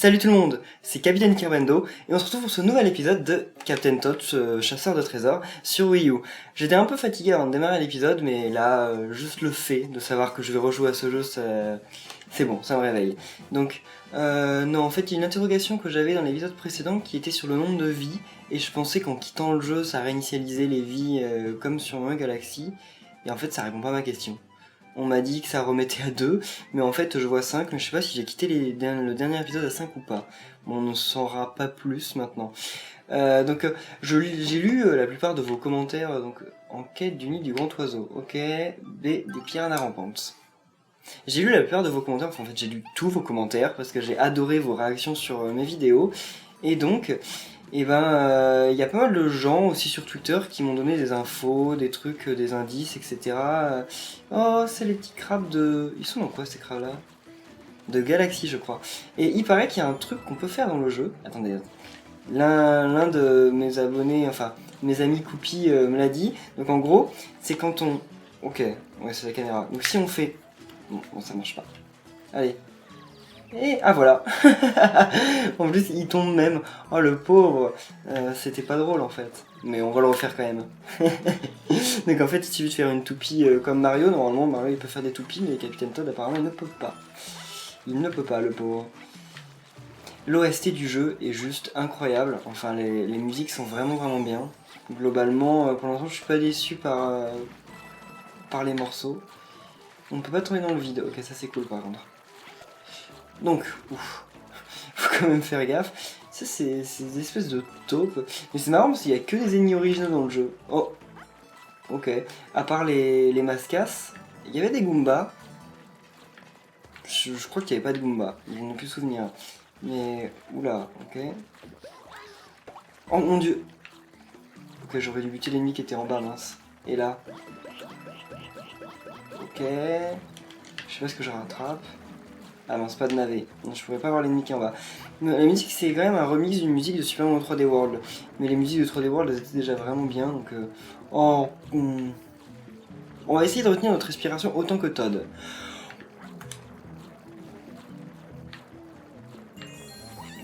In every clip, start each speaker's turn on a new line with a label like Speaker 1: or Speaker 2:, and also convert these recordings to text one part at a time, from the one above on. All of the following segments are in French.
Speaker 1: Salut tout le monde, c'est Capitaine Kirbando et on se retrouve pour ce nouvel épisode de Captain Todd, chasseur de trésors, sur Wii U. J'étais un peu fatigué avant de démarrer l'épisode, mais là, juste le fait de savoir que je vais rejouer à ce jeu, c'est bon, ça me réveille. Donc, non, en fait, il y a une interrogation que j'avais dans l'épisode précédent qui était sur le nombre de vies, et je pensais qu'en quittant le jeu, ça réinitialisait les vies comme sur Mario Galaxy, et en fait, ça répond pas à ma question. On m'a dit que ça remettait à 2, mais en fait je vois 5, mais je sais pas si j'ai quitté le dernier épisode à 5 ou pas. Bon, on ne saura pas plus maintenant. J'ai lu la plupart de vos commentaires, en quête du nid du grand oiseau. Ok, B, des piranhas rampantes. J'ai lu la plupart de vos commentaires, enfin en fait j'ai lu tous vos commentaires, parce que j'ai adoré vos réactions sur mes vidéos, et donc... Et ben, y a pas mal de gens aussi sur Twitter qui m'ont donné des infos, des trucs, des indices, etc. Oh, c'est les petits crabes de... Ils sont dans quoi ces crabes-là? De Galaxy, je crois. Et il paraît qu'il y a un truc qu'on peut faire dans le jeu. Attendez, l'un de mes abonnés, enfin, mes amis Coupi me l'a dit. Donc en gros, c'est quand on... Ok, ouais, c'est la caméra. Donc si on fait... Bon, ça marche pas. Allez. Et ah voilà. En plus il tombe même. Oh le pauvre. C'était pas drôle en fait. Mais on va le refaire quand même. Donc en fait il suffit de faire une toupie comme Mario. Normalement Mario il peut faire des toupies, mais Captain Todd apparemment il ne peut pas. Il ne peut pas, le pauvre. L'OST du jeu est juste incroyable. Enfin les musiques sont vraiment bien. Globalement pour l'instant je suis pas déçu par les morceaux. On ne peut pas tomber dans le vide. Ok, ça c'est cool par contre. Donc, ouf, faut quand même faire gaffe. Ça, c'est des espèces de taupes. Mais c'est marrant parce qu'il n'y a que des ennemis originaux dans le jeu. Oh, ok. À part les mascasses, il y avait des Goombas. Je crois qu'il n'y avait pas de Goombas. Je n'ai plus souvenir. Mais, oula, ok. Oh mon dieu. Ok, j'aurais dû buter l'ennemi qui était en bas, mince. Et là. Ok. Je sais pas ce que je rattrape. Ah non, c'est pas de navet. Je pourrais pas voir l'ennemi qui est en bas. Mais la musique, c'est quand même un remix d'une musique de Super Mario 3D World. Mais les musiques de 3D World, elles étaient déjà vraiment bien, donc... On va essayer de retenir notre respiration autant que Todd.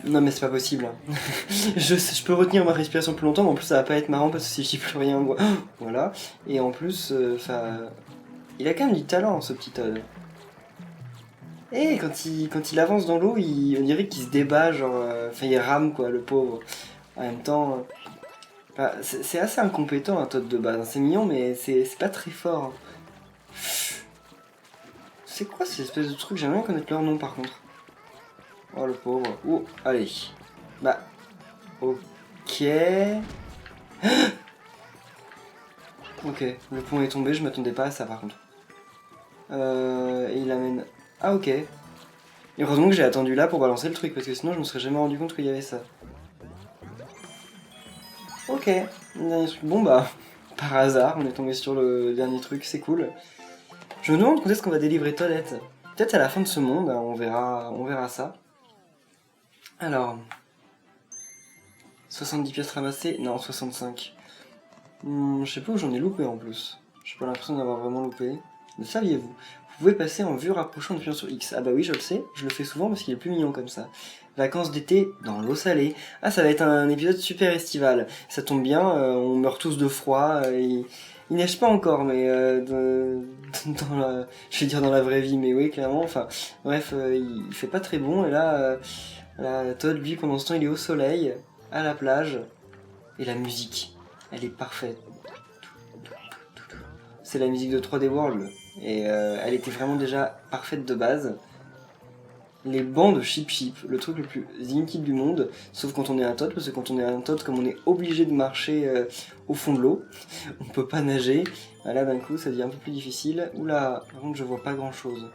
Speaker 1: Non mais c'est pas possible. Je peux retenir ma respiration plus longtemps, mais en plus ça va pas être marrant parce que si je dis plus rien, voilà. Et en plus, il a quand même du talent, ce petit Todd. Et quand il avance dans l'eau, on dirait qu'il se débat, genre... Enfin, il rame, quoi, le pauvre. En même temps... c'est assez incompétent, un Todd de base. C'est mignon, mais c'est pas très fort. C'est quoi ces espèces de trucs? J'aimerais bien connaître leur nom, par contre. Oh, le pauvre. Oh, allez. Bah... Ok... Ok, le pont est tombé, je m'attendais pas à ça, par contre. Et il amène... Ah, ok. Et heureusement que j'ai attendu là pour balancer le truc, parce que sinon je me serais jamais rendu compte qu'il y avait ça. Ok, dernier truc. Bon bah, par hasard, on est tombé sur le dernier truc, c'est cool. Je me demande quand est-ce qu'on va délivrer Toadette. Peut-être à la fin de ce monde, on verra ça. Alors... 70 pièces ramassées? Non, 65. Je sais pas où j'en ai loupé en plus. J'ai pas l'impression d'avoir vraiment loupé. Le saviez-vous? Vous pouvez passer en vue rapprochant en appuyant sur X. Ah bah oui, je le sais, je le fais souvent parce qu'il est plus mignon comme ça. Vacances d'été dans l'eau salée. Ah, ça va être un épisode super estival. Ça tombe bien, on meurt tous de froid. Il neige pas encore, mais je vais dire dans la vraie vie, mais oui, clairement. Enfin, bref, il fait pas très bon. Et là, Todd, lui, pendant ce temps, il est au soleil, à la plage. Et la musique, elle est parfaite. C'est la musique de 3D World. Et elle était vraiment déjà parfaite de base. Les bancs de Chip Chip, le truc le plus inutile du monde, sauf quand on est un Todd, parce que quand on est un Todd, comme on est obligé de marcher au fond de l'eau, on peut pas nager. Là d'un coup ça devient un peu plus difficile. Oula, par contre je vois pas grand chose.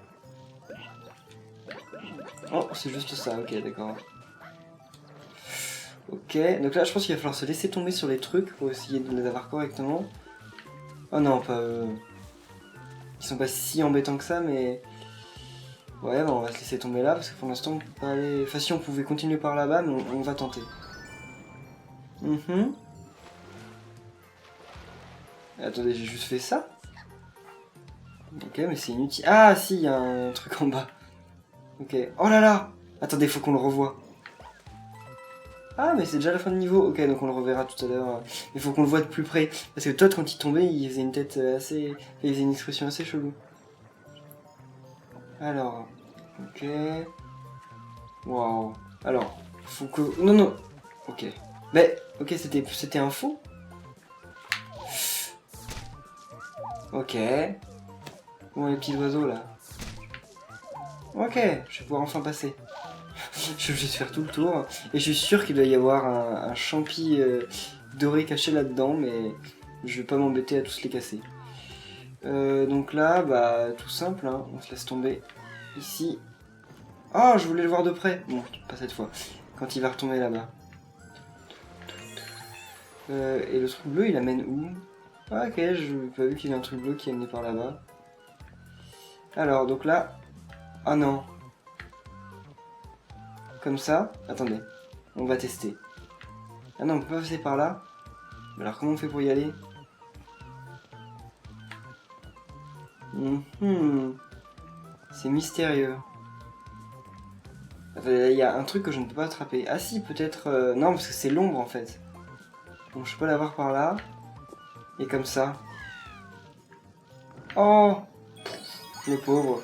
Speaker 1: Oh, c'est juste ça, ok, d'accord. Ok, donc là je pense qu'il va falloir se laisser tomber sur les trucs pour essayer de les avoir correctement. Oh non, pas... Ils sont pas si embêtants que ça, mais... Ouais, bah on va se laisser tomber là, parce que pour l'instant, on peut pas aller... Enfin, si on pouvait continuer par là-bas, mais on va tenter. Attendez, j'ai juste fait ça? Ok, mais c'est inutile. Ah, si, il y a un truc en bas. Ok. Oh là là! Attendez, faut qu'on le revoie. Ah, mais c'est déjà la fin du niveau. Ok, donc on le reverra tout à l'heure. Il faut qu'on le voit de plus près. Parce que Todd, quand il tombait, il faisait une tête assez... Il faisait une expression assez chelou. Alors... Ok... Waouh. Alors, faut que... Non, non. Ok. Mais, ok, c'était un faux. Ok. Bon, les petits oiseaux, là. Ok, je vais pouvoir enfin passer. Je vais juste faire tout le tour. Et je suis sûr qu'il doit y avoir un champi doré caché là-dedans, mais je vais pas m'embêter à tous les casser. Donc là, bah, tout simple, hein, on se laisse tomber ici. Oh, je voulais le voir de près. Bon, pas cette fois. Quand il va retomber là-bas. Et le truc bleu, il amène où? Ah, ok, je n'ai pas vu qu'il y avait un truc bleu qui est amené par là-bas. Alors, donc là... Ah non. Comme ça. Attendez. On va tester. Ah non, on peut pas passer par là. Alors, comment on fait pour y aller? C'est mystérieux. Il y a un truc que je ne peux pas attraper. Ah si, peut-être... Non, parce que c'est l'ombre, en fait. Donc, je peux l'avoir par là. Et comme ça. Oh, le pauvre.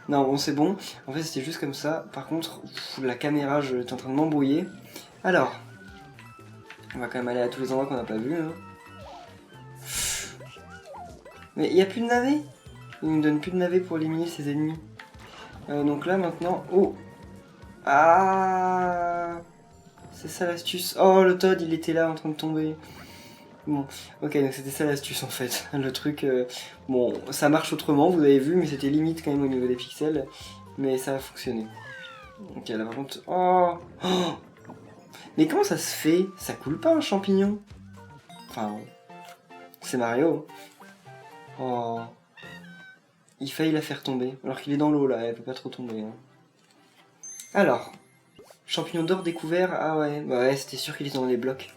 Speaker 1: Non, bon, c'est bon. En fait, c'était juste comme ça. Par contre, la caméra, je suis en train de m'embrouiller. Alors, on va quand même aller à tous les endroits qu'on n'a pas vus. Hein. Mais il n'y a plus de navet. Il ne me donne plus de navet pour éliminer ses ennemis. Donc là, maintenant... Oh. Ah, c'est ça l'astuce. Oh, le Todd, il était là en train de tomber. Bon, ok, donc c'était ça l'astuce en fait. Le truc, bon, ça marche autrement, vous avez vu, mais c'était limite quand même au niveau des pixels. Mais ça a fonctionné. Ok, là par contre... Oh, oh. Mais comment ça se fait? Ça coule pas un champignon? Enfin, c'est Mario. Oh, il faillit la faire tomber. Alors qu'il est dans l'eau là, elle peut pas trop tomber. Hein. Alors, champignon d'or découvert. Ah ouais, bah ouais, c'était sûr qu'il était dans les blocs.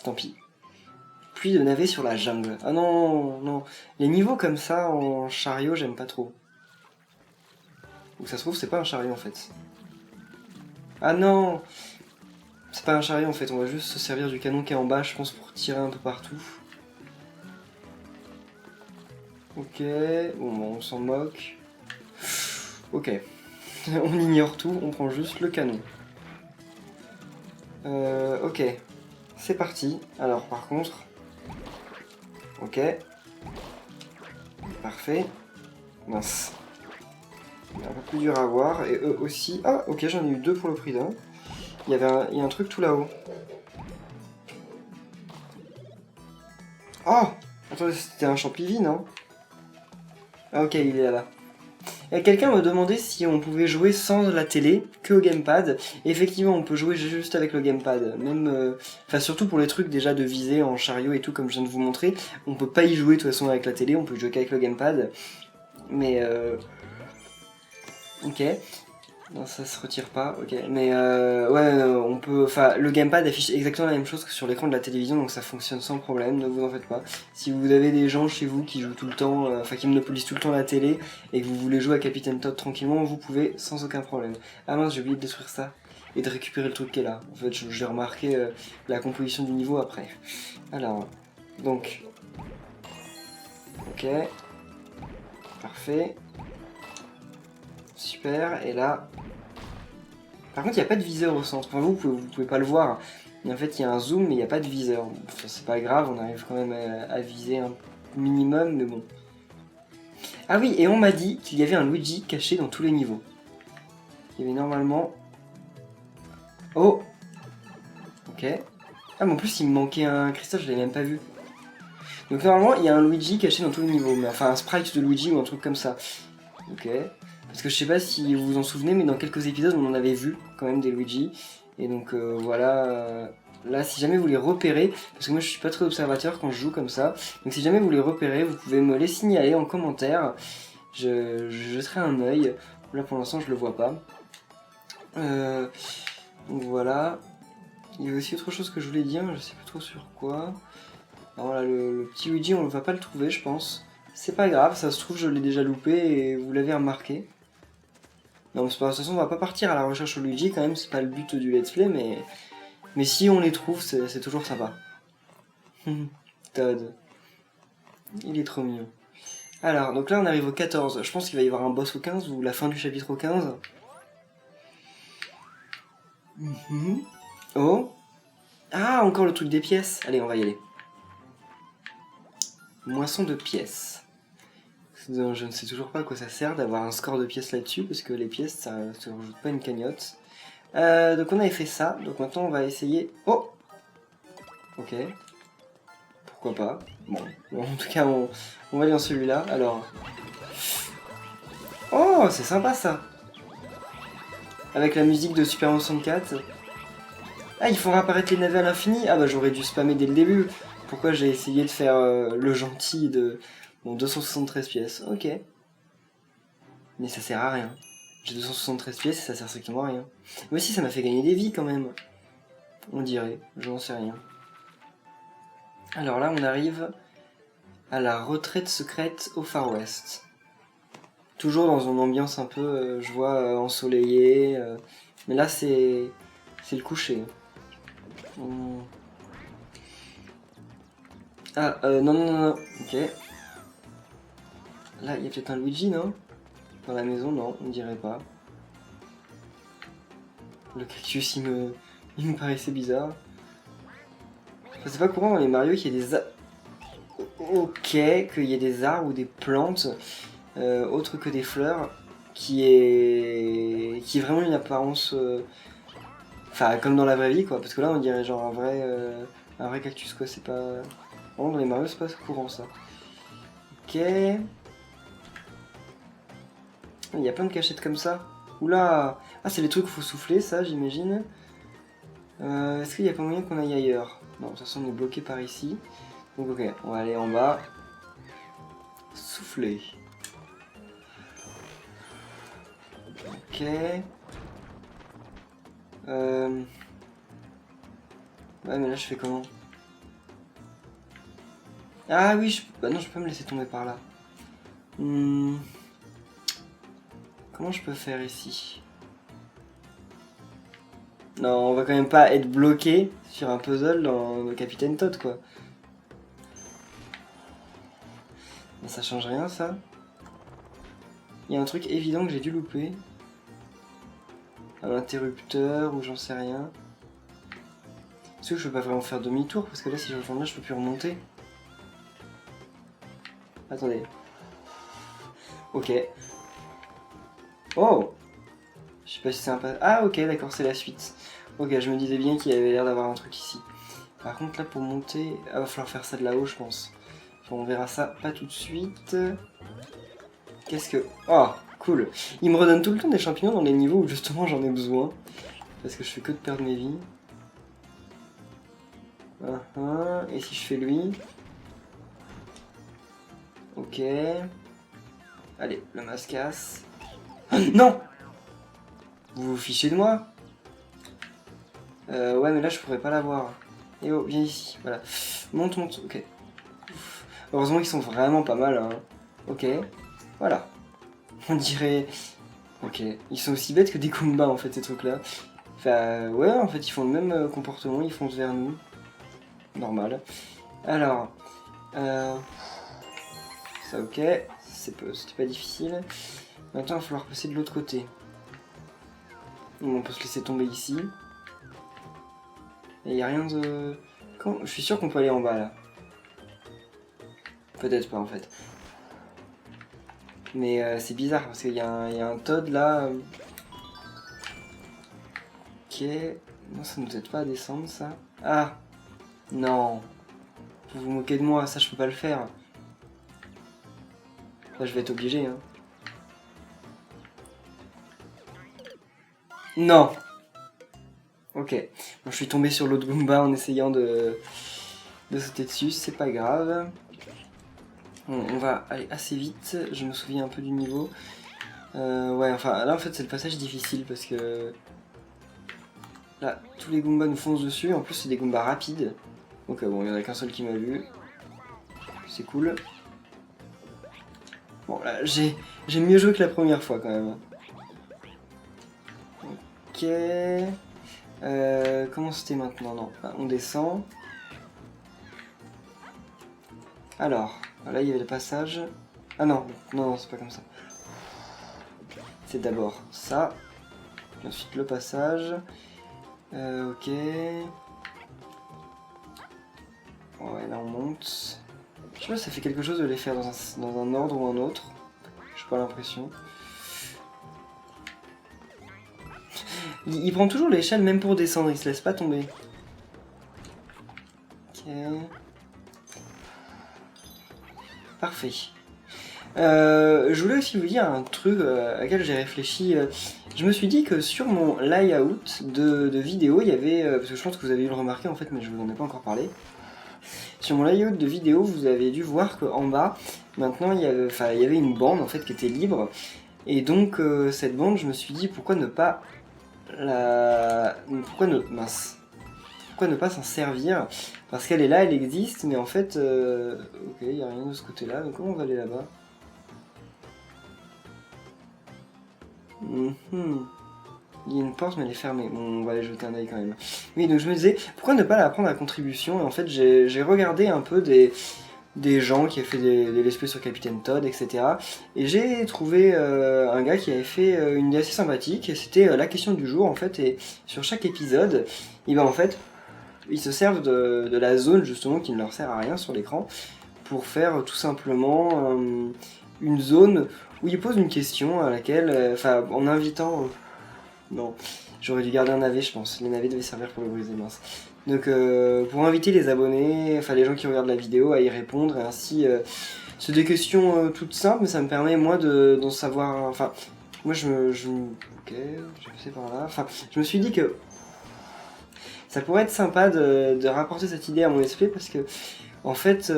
Speaker 1: Tant pis. Pluie de navets sur la jungle. Ah non, non. Les niveaux comme ça en chariot, j'aime pas trop. Ou ça se trouve, c'est pas un chariot en fait. Ah non! C'est pas un chariot en fait, on va juste se servir du canon qui est en bas, je pense, pour tirer un peu partout. Ok, bon, on s'en moque. Ok. On ignore tout, on prend juste le canon. Ok. C'est parti. Alors, par contre... Ok. Parfait. Mince. Un peu plus dur à voir, et eux aussi... Ah, ok, j'en ai eu deux pour le prix d'un. Il y a un truc tout là-haut. Oh! Attendez, c'était un champivi, non? Ah ok, il est là-bas. Et quelqu'un me demandait si on pouvait jouer sans la télé, que au gamepad. Et effectivement, on peut jouer juste avec le gamepad. Même, enfin, surtout pour les trucs déjà de visée en chariot et tout, comme je viens de vous montrer. On peut pas y jouer de toute façon avec la télé, on peut jouer qu'avec le gamepad. Mais ok. Non, ça se retire pas, ok. Mais ouais, on peut... Enfin, le gamepad affiche exactement la même chose que sur l'écran de la télévision, donc ça fonctionne sans problème, ne vous en faites pas. Si vous avez des gens chez vous qui jouent tout le temps, enfin qui monopolisent tout le temps la télé, et que vous voulez jouer à Capitaine Todd tranquillement, vous pouvez sans aucun problème. Ah mince, j'ai oublié de détruire ça, et de récupérer le truc qui est là. En fait, j'ai remarqué la composition du niveau après. Alors, donc... Ok. Parfait. Super, et là... Par contre, il n'y a pas de viseur au centre. Enfin, vous pouvez pas le voir. Mais en fait, il y a un zoom, mais il n'y a pas de viseur. Enfin, c'est pas grave, on arrive quand même à viser un minimum, mais bon. Ah oui, et on m'a dit qu'il y avait un Luigi caché dans tous les niveaux. Il y avait normalement... Oh! Ok. Ah, mais en plus, il me manquait un cristal, je l'avais même pas vu. Donc normalement, il y a un Luigi caché dans tous les niveaux. Mais enfin, un sprite de Luigi ou un truc comme ça. Ok. Parce que je sais pas si vous vous en souvenez, mais dans quelques épisodes, on en avait vu quand même des Luigi. Et donc voilà, là si jamais vous les repérez, parce que moi je suis pas très observateur quand je joue comme ça, donc si jamais vous les repérez, vous pouvez me les signaler en commentaire. Je jetterai un œil. Là pour l'instant je le vois pas. Donc voilà. Il y a aussi autre chose que je voulais dire, je sais plus trop sur quoi. Alors là, le petit Luigi, on ne va pas le trouver, je pense. C'est pas grave, ça se trouve, je l'ai déjà loupé et vous l'avez remarqué. Non, mais de toute façon, on va pas partir à la recherche au Luigi, quand même, c'est pas le but du let's play, Mais si on les trouve, c'est toujours sympa. Todd. Il est trop mignon. Alors, donc là on arrive au 14. Je pense qu'il va y avoir un boss au 15 ou la fin du chapitre au 15. Oh. Ah, encore le truc des pièces. Allez, on va y aller. Moisson de pièces. Donc, je ne sais toujours pas à quoi ça sert d'avoir un score de pièces là-dessus, parce que les pièces, ça ne se rajoute pas une cagnotte. Donc on avait fait ça, donc maintenant on va essayer... Oh. Ok. Pourquoi pas. Bon, en tout cas, on va aller dans celui-là. Alors... Oh, c'est sympa ça. Avec la musique de Super Mario 64. Ah, ils font réapparaître les navets à l'infini. Ah bah j'aurais dû spammer dès le début. Pourquoi j'ai essayé de faire le gentil de... Bon, 273 pièces, ok. Mais ça sert à rien. J'ai 273 pièces et ça sert strictement à rien. Mais aussi ça m'a fait gagner des vies quand même. On dirait, je n'en sais rien. Alors là on arrive à la retraite secrète au Far West. Toujours dans une ambiance un peu, je vois, ensoleillée. Mais là c'est le coucher. Ah, non, ok. Là, il y a peut-être un Luigi, non? Dans la maison, non, on dirait pas. Le cactus, il me paraissait bizarre. Enfin, c'est pas courant dans les Mario qu'il y ait des... Ok, qu'il y ait des arbres ou des plantes, autres que des fleurs, qui est vraiment une apparence... Enfin, comme dans la vraie vie, quoi. Parce que là, on dirait genre un vrai cactus, quoi. C'est pas... Vraiment, dans les Mario, c'est pas courant, ça. Ok... Il y a plein de cachettes comme ça. Oula! Ah, c'est les trucs qu'il faut souffler, ça, j'imagine. Est-ce qu'il y a pas moyen qu'on aille ailleurs? Non, de toute façon, on est bloqué par ici. Donc, ok, on va aller en bas. Souffler. Ok. Ouais, mais là, je fais comment? Ah oui, bah non, je peux pas me laisser tomber par là. Comment je peux faire ici? Non, on va quand même pas être bloqué sur un puzzle dans le Capitaine Toad, quoi. Mais ça change rien, ça. Il y a un truc évident que j'ai dû louper. Un interrupteur ou j'en sais rien. Est-ce que je peux pas vraiment faire demi-tour? Parce que là, si je retourne là, je peux plus remonter. Attendez. Ok. Oh! Je sais pas si c'est un pas... Ah, ok, d'accord, c'est la suite. Ok, je me disais bien qu'il y avait l'air d'avoir un truc ici. Par contre, là, pour monter... Ah, va falloir faire ça de là-haut, je pense. Enfin, on verra ça pas tout de suite. Qu'est-ce que... Oh, cool. Il me redonne tout le temps des champignons dans les niveaux où, justement, j'en ai besoin. Parce que je fais que de perdre mes vies. Et si je fais lui... Ok. Allez, le mascasse. Non! Vous vous fichez de moi? Ouais, mais là, je pourrais pas l'avoir. Et oh, viens ici, voilà. Monte, monte, ok. Heureusement qu'ils sont vraiment pas mal, hein. Ok, voilà. On dirait... Ok, ils sont aussi bêtes que des Goombas, en fait, ces trucs-là. Enfin, ouais, en fait, ils font le même comportement, ils foncent vers nous. Normal. Alors... Ça, ok. C'était pas difficile. Maintenant, il va falloir passer de l'autre côté. On peut se laisser tomber ici. Et il n'y a rien de... Je suis sûr qu'on peut aller en bas, là. Peut-être pas, en fait. Mais c'est bizarre, parce qu'il y a un Toad, là. Ok... Non, ça nous aide pas à descendre, ça. Ah! Non! Vous vous moquez de moi, ça, je peux pas le faire. Là, je vais être obligé, hein. Non! Ok. Bon, je suis tombé sur l'autre Goomba en essayant de sauter dessus, c'est pas grave. Bon, on va aller assez vite, je me souviens un peu du niveau. Ouais, enfin, là, en fait, c'est le passage difficile, parce que... Là, tous les Goombas nous foncent dessus, en plus, c'est des Goombas rapides. Donc, bon, il n'y en a qu'un seul qui m'a vu. C'est cool. Bon, là, j'ai mieux joué que la première fois, quand même. Ok... Comment c'était maintenant? Non, on descend. Alors, là il y avait le passage. Ah non, non, c'est pas comme ça. C'est d'abord ça. Puis ensuite le passage. Ok. Ouais, là on monte. Je sais pas, ça fait quelque chose de les faire dans un ordre ou un autre. J'ai pas l'impression. Il prend toujours l'échelle même pour descendre, il se laisse pas tomber. Ok. Parfait. Je voulais aussi vous dire un truc à laquelle j'ai réfléchi. Je me suis dit que sur mon layout de vidéo, il y avait... parce que je pense que vous avez dû le remarquer en fait, mais je vous en ai pas encore parlé. Sur mon layout de vidéo, vous avez dû voir qu'en bas, maintenant, il y avait une bande en fait qui était libre. Et donc, cette bande, je me suis dit, pourquoi ne pas Pourquoi ne pas s'en servir? Parce qu'elle est là, elle existe, mais en fait... Ok, il n'y a rien de ce côté-là, donc comment on va aller là-bas? Il y a une porte mais elle est fermée, bon on va aller jeter un œil quand même. Oui, donc je me disais, pourquoi ne pas la prendre à contribution? Et en fait j'ai regardé un peu des gens qui avaient fait des let's play sur Captain Todd, etc. Et j'ai trouvé un gars qui avait fait une idée assez sympathique, et c'était la question du jour en fait, et sur chaque épisode, et ben en fait, ils se servent de la zone justement qui ne leur sert à rien sur l'écran, pour faire tout simplement une zone où ils posent une question à laquelle, en invitant... non, j'aurais dû garder un navet je pense, les navets devaient servir pour le briser, mince. Donc pour inviter les abonnés, les gens qui regardent la vidéo à y répondre, et ainsi... c'est des questions toutes simples, mais ça me permet moi d'en savoir... moi ok, j'ai passé par là, je me suis dit que ça pourrait être sympa de rapporter cette idée à mon esprit, parce que en fait,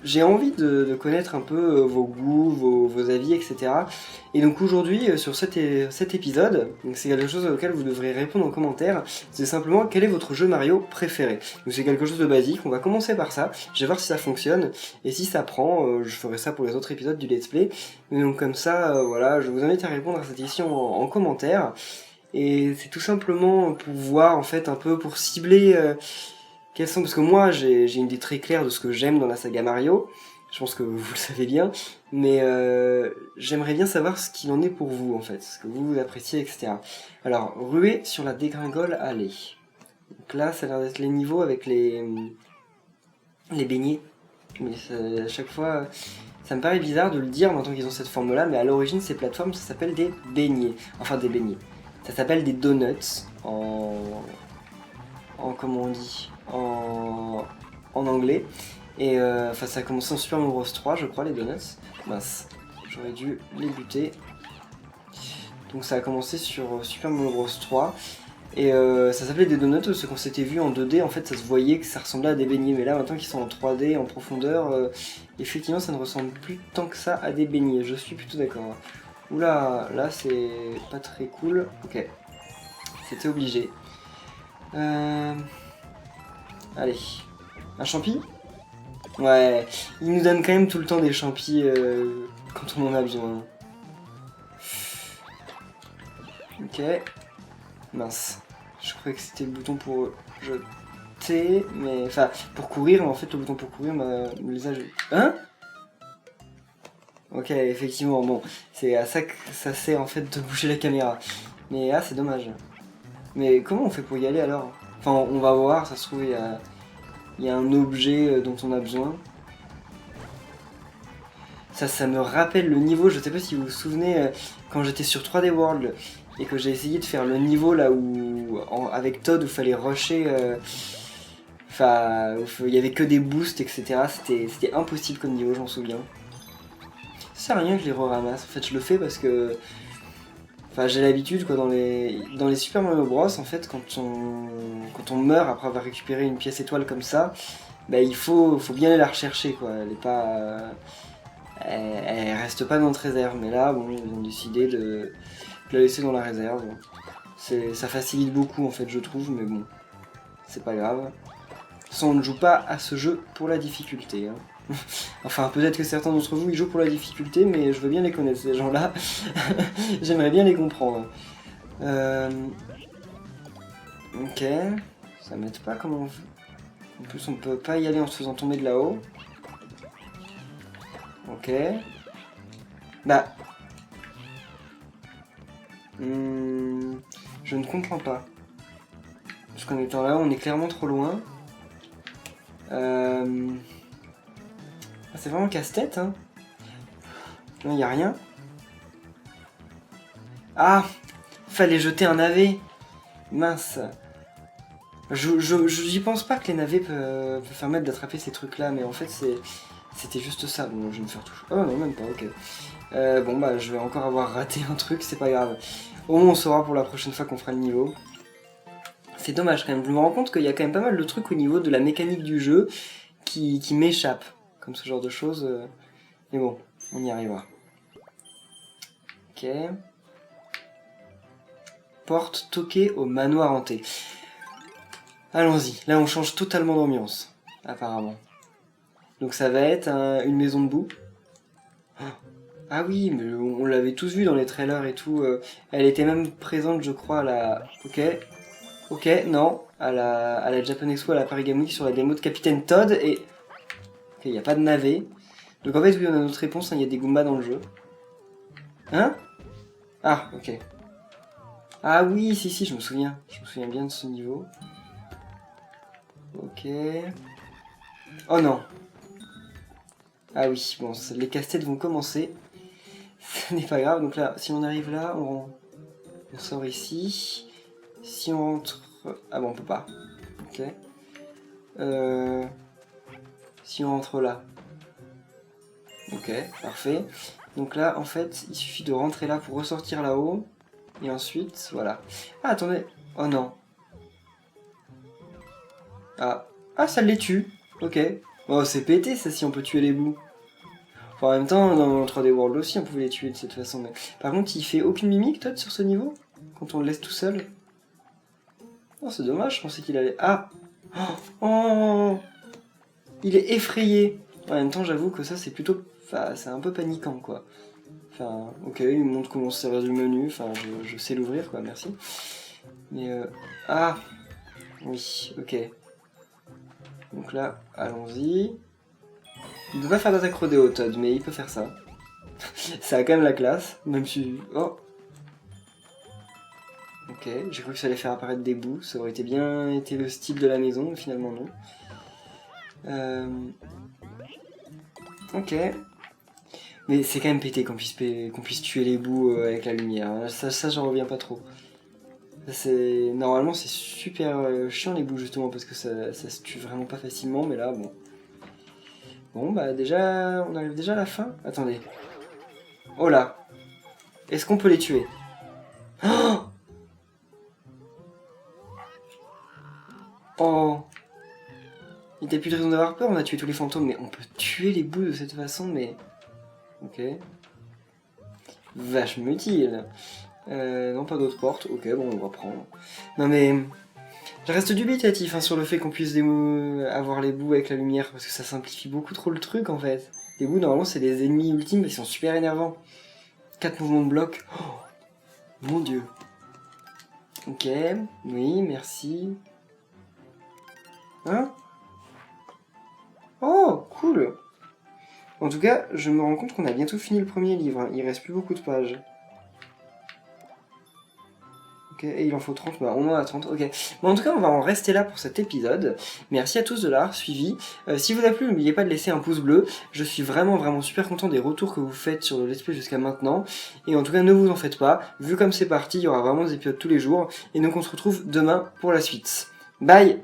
Speaker 1: j'ai envie de connaître un peu vos goûts, vos avis, etc. Et donc aujourd'hui, sur cet épisode, c'est quelque chose auquel vous devrez répondre en commentaire, c'est simplement quel est votre jeu Mario préféré. Donc c'est quelque chose de basique, on va commencer par ça, je vais voir si ça fonctionne, et si ça prend, je ferai ça pour les autres épisodes du let's play. Et donc comme ça, voilà, je vous invite à répondre à cette question en commentaire, et c'est tout simplement pour voir, en fait, un peu pour cibler... quels sont, parce que moi j'ai une idée très claire de ce que j'aime dans la saga Mario, je pense que vous le savez bien, mais j'aimerais bien savoir ce qu'il en est pour vous en fait, ce que vous appréciez, etc. Alors, ruée sur la dégringole allée. Donc là, ça a l'air d'être les niveaux avec les beignets, mais à chaque fois, ça me paraît bizarre de le dire maintenant qu'ils ont cette forme-là, mais à l'origine, ces plateformes, ça s'appelle des beignets, enfin des beignets. Ça s'appelle des donuts comment on dit, en anglais. Et ça a commencé en Super Mario Bros 3 je crois, les donuts. Mince, j'aurais dû les buter. Donc ça a commencé sur Super Mario Bros 3. Et ça s'appelait des donuts parce qu'on s'était vu en 2D, en fait ça se voyait que ça ressemblait à des beignets. Mais là maintenant qu'ils sont en 3D, en profondeur, effectivement ça ne ressemble plus tant que ça à des beignets. Je suis plutôt d'accord. Oula, là c'est pas très cool. Ok, c'était obligé. Allez, un champi? Ouais, il nous donne quand même tout le temps des champis quand on en a besoin. Ok, mince, je croyais que c'était le bouton pour jeter, mais pour courir, mais en fait le bouton pour courir me les a... Hein? Ok, effectivement, bon, c'est à ça que ça sert en fait de bouger la caméra. Mais c'est dommage. Mais comment on fait pour y aller alors? Enfin, on va voir, ça se trouve, il y a un objet dont on a besoin. Ça me rappelle le niveau, je sais pas si vous vous souvenez, quand j'étais sur 3D World et que j'ai essayé de faire le niveau là où, avec Todd, où il fallait rusher, où il y avait que des boosts, etc. C'était impossible comme niveau, j'en souviens. Ça sert à rien que je les re-ramasse, en fait je le fais parce que... j'ai l'habitude quoi, dans les Super Mario Bros, en fait, quand on meurt après avoir récupéré une pièce étoile comme ça, il faut bien aller la rechercher quoi, elle est pas... elle reste pas dans notre réserve, mais là, bon, ils ont décidé de la laisser dans la réserve. Ça facilite beaucoup en fait, je trouve, mais bon, c'est pas grave. De toute façon, on ne joue pas à ce jeu pour la difficulté, hein. Enfin, peut-être que certains d'entre vous ils jouent pour la difficulté, mais je veux bien les connaître, ces gens-là. J'aimerais bien les comprendre. Ok. Ça m'aide pas comment on veut. En plus, on peut pas y aller en se faisant tomber de là-haut. Ok. Bah. Je ne comprends pas. Parce qu'en étant là, on est clairement trop loin. C'est vraiment casse-tête, hein. Non, y a rien. Ah, fallait jeter un navet. Mince. J'y pense pas que les navets peuvent permettre d'attraper ces trucs-là, mais en fait, c'était juste ça. Bon, je vais me faire toucher. Oh non, même pas, ok. Bon, bah, je vais encore avoir raté un truc, c'est pas grave. Au moins, on saura pour la prochaine fois qu'on fera le niveau. C'est dommage quand même. Je me rends compte qu'il y a quand même pas mal de trucs au niveau de la mécanique du jeu qui m'échappent. Comme ce genre de choses. Mais bon, on y arrivera. Ok. Porte toquée au manoir hanté. Allons-y. Là, on change totalement d'ambiance. Apparemment. Donc ça va être une maison de boue. Ah oui, mais on l'avait tous vu dans les trailers et tout. Elle était même présente, je crois, à la... Ok, non. À la Japan Expo, à la Paris Game Week, sur la démo de Capitaine Todd. Et... Ok, il n'y a pas de navet. Donc en fait, oui, on a notre réponse. Il y a des Goombas dans le jeu. Hein? Ah, ok. Ah oui, si, je me souviens. Je me souviens bien de ce niveau. Ok. Oh non. Ah oui, bon, les casse-têtes vont commencer. Ce n'est pas grave. Donc là, si on arrive là, on sort ici. Si on rentre... Ah bon, on peut pas. Ok. Si on rentre là. Ok, parfait. Donc là, en fait, il suffit de rentrer là pour ressortir là-haut. Et ensuite, voilà. Ah, attendez. Oh non. Ah, ça les tue. Ok. Oh, c'est pété, ça, si on peut tuer les bouts. Enfin, en même temps, dans 3D World aussi, on pouvait les tuer de cette façon. Mais... Par contre, il fait aucune mimique, Todd, sur ce niveau? Quand on le laisse tout seul? Oh, c'est dommage, je pensais qu'il allait... Ah! Oh! Il est effrayé. En même temps, j'avoue que ça, c'est plutôt... Enfin, c'est un peu paniquant, quoi. Enfin, ok, il me montre comment se servir du menu. Enfin, je sais l'ouvrir, quoi, merci. Mais, Ah! Oui, ok. Donc là, allons-y. Il ne peut pas faire d'attaque rodéo, Todd, mais il peut faire ça. Ça a quand même la classe, même si... Oh! Ok, j'ai cru que ça allait faire apparaître des bouts, ça aurait été bien été le style de la maison, mais finalement non. Ok. Mais c'est quand même pété qu'on puisse tuer les bouts avec la lumière. Ça j'en reviens pas trop. Normalement c'est super chiant les bouts justement parce que ça se tue vraiment pas facilement, mais là bon. Bon bah déjà, on arrive déjà à la fin. Attendez. Oh là. Est-ce qu'on peut les tuer? Oh. Il n'y a plus de raison d'avoir peur, on a tué tous les fantômes, mais on peut tuer les bouts de cette façon, mais... Ok. Vachement utile. Non, pas d'autres portes. Ok, bon, on va prendre. Non mais... Je reste dubitatif hein, sur le fait qu'on puisse avoir les bouts avec la lumière, parce que ça simplifie beaucoup trop le truc, en fait. Les bouts, normalement, c'est des ennemis ultimes, ils sont super énervants. 4 mouvements de bloc. Oh, mon dieu. Ok, oui, merci. Hein? Oh, cool. En tout cas, je me rends compte qu'on a bientôt fini le premier livre. Hein. Il reste plus beaucoup de pages. Ok, et il en faut 30, bah on en a 30, ok. Bon, en tout cas, on va en rester là pour cet épisode. Merci à tous de l'avoir suivi. Si vous a plu, n'oubliez pas de laisser un pouce bleu. Je suis vraiment super content des retours que vous faites sur le let's play jusqu'à maintenant. Et en tout cas, ne vous en faites pas. Vu comme c'est parti, il y aura vraiment des épisodes tous les jours. Et donc, on se retrouve demain pour la suite. Bye!